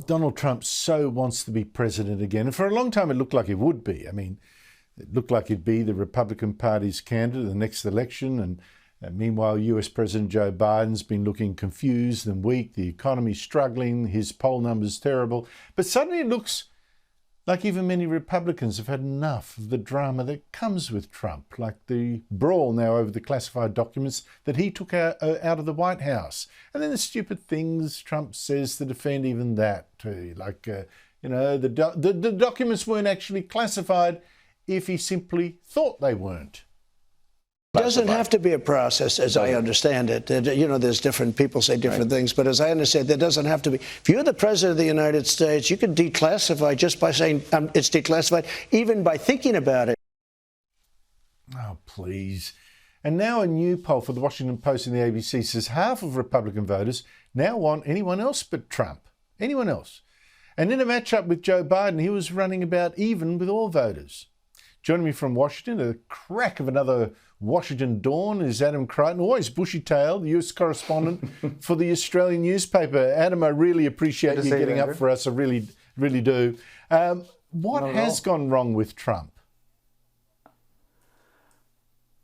Donald Trump so wants to be president again. And for a long time, it looked like he would be. I mean, it looked like he'd be the Republican Party's candidate in the next election. And meanwhile, US President Joe Biden's been looking confused and weak. The economy's struggling. His poll numbers terrible. But suddenly it looks like even many Republicans have had enough of the drama that comes with Trump, like the brawl now over the classified documents that he took out of the White House. And then the stupid things Trump says to defend even that too. Like, the documents weren't actually classified if he simply thought they weren't. It doesn't have to be a process, as I understand it. There's different people say different things, but as I understand, there doesn't have to be. If you're the president of the United States, you can declassify just by saying it's declassified, even by thinking about it. Oh, please. And now a new poll for the Washington Post and the ABC says half of Republican voters now want anyone else but Trump. Anyone else. And in a matchup with Joe Biden, he was running about even with all voters. Joining me from Washington, a crack of another Washington dawn, is Adam Creighton, always bushy-tailed, US correspondent for the Australian newspaper. Adam, I really appreciate you getting up for us. I really, really do. What has gone wrong with Trump?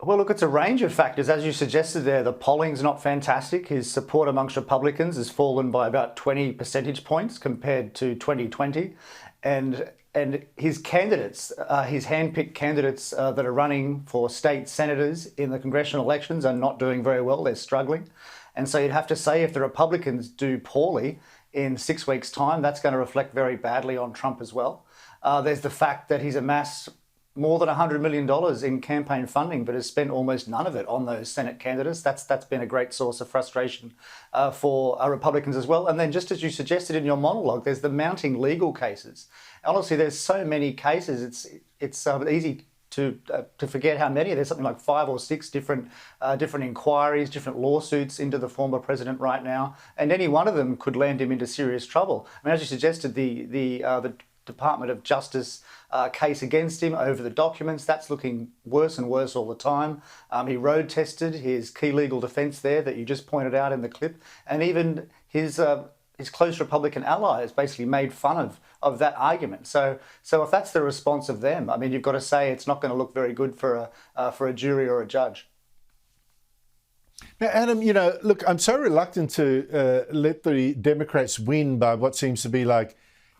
Well, look, it's a range of factors. As you suggested there, the polling's not fantastic. His support amongst Republicans has fallen by about 20 percentage points compared to 2020. And his candidates, his hand-picked candidates that are running for state senators in the congressional elections are not doing very well. They're struggling. And so you'd have to say if the Republicans do poorly in 6 weeks' time, that's going to reflect very badly on Trump as well. There's the fact that he's amassed more than $100 million in campaign funding, but has spent almost none of it on those Senate candidates. That's been a great source of frustration for Republicans as well. And then just as you suggested in your monologue, there's the mounting legal cases. Honestly, there's so many cases, it's easy to forget how many. There's something like 5 or 6 different inquiries, different lawsuits into the former president right now, and any one of them could land him into serious trouble. I mean, as you suggested, the Department of Justice case against him over the documents, that's looking worse and worse all the time. He road tested his key legal defence there that you just pointed out in the clip, and even his close Republican allies basically made fun of that argument. So if that's the response of them, I mean, you've got to say it's not going to look very good for a jury or a judge. Now, Adam, look, I'm so reluctant to let the Democrats win by what seems to be like,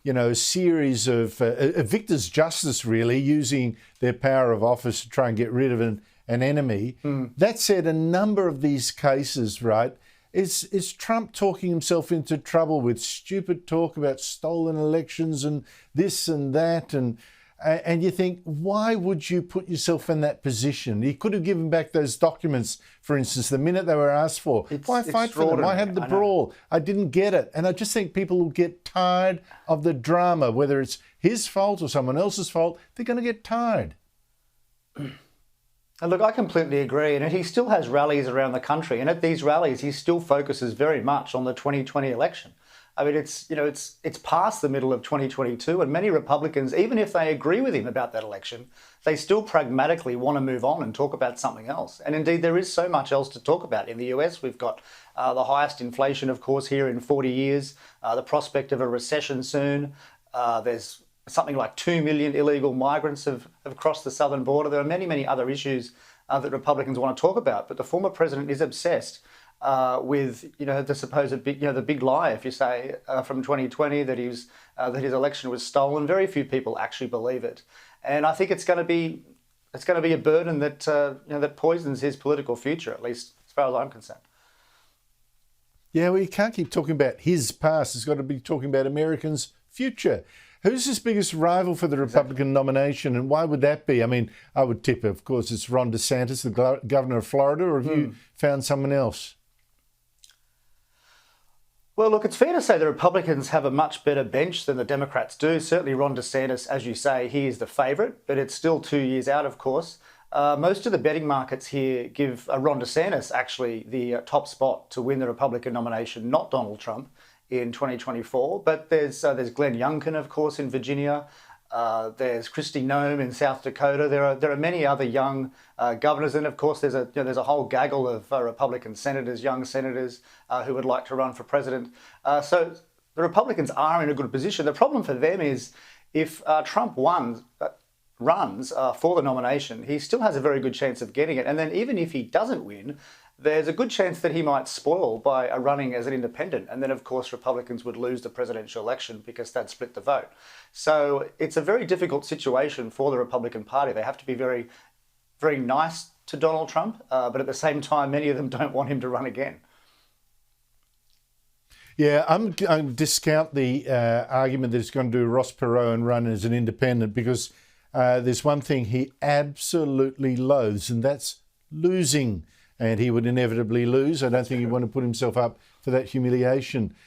a series of a victor's justice, really, using their power of office to try and get rid of an enemy. That said, a number of these cases, right, is Trump talking himself into trouble with stupid talk about stolen elections and this and that. And you think, why would you put yourself in that position? He could have given back those documents, for instance, the minute they were asked for. Why fight for them? Why have the brawl? I didn't get it. And I just think people will get tired of the drama, whether it's his fault or someone else's fault. They're going to get tired. And look, I completely agree. And he still has rallies around the country. And at these rallies, he still focuses very much on the 2020 election. I mean, it's past the middle of 2022, and many Republicans, even if they agree with him about that election, they still pragmatically want to move on and talk about something else. And indeed, there is so much else to talk about in the US. We've got the highest inflation, of course, here in 40 years, the prospect of a recession soon. There's something like 2 million illegal migrants have crossed the southern border. There are many, many other issues that Republicans want to talk about, but the former president is obsessed with the supposed big, the big lie, if you say, from 2020 that his election was stolen. Very few people actually believe it, and I think it's going to be a burden that that poisons his political future, at least as far as I'm concerned. Yeah, well, you can't keep talking about his past. It's got to be talking about Americans' future. Who's his biggest rival for the Republican nomination, and why would that be? I mean, I would tip, of course, it's Ron DeSantis, the governor of Florida, or have you found someone else? Well, look, it's fair to say the Republicans have a much better bench than the Democrats do. Certainly Ron DeSantis, as you say, he is the favourite, but it's still 2 years out, of course. Most of the betting markets here give Ron DeSantis actually the top spot to win the Republican nomination, not Donald Trump, in 2024. But there's Glenn Youngkin, of course, in Virginia. There's Kristi Noem in South Dakota. There are many other young governors, and of course there's a whole gaggle of Republican senators, young senators who would like to run for president. So the Republicans are in a good position. The problem for them is if Trump runs for the nomination, he still has a very good chance of getting it. And then even if he doesn't win, there's a good chance that he might spoil by running as an independent. And then, of course, Republicans would lose the presidential election because they'd split the vote. So it's a very difficult situation for the Republican Party. They have to be very, very nice to Donald Trump, but at the same time, many of them don't want him to run again. Yeah, I'm discount the argument that he's going to do Ross Perot and run as an independent, because there's one thing he absolutely loathes, and that's losing. And he would inevitably lose. I don't think he'd want to put himself up for that humiliation.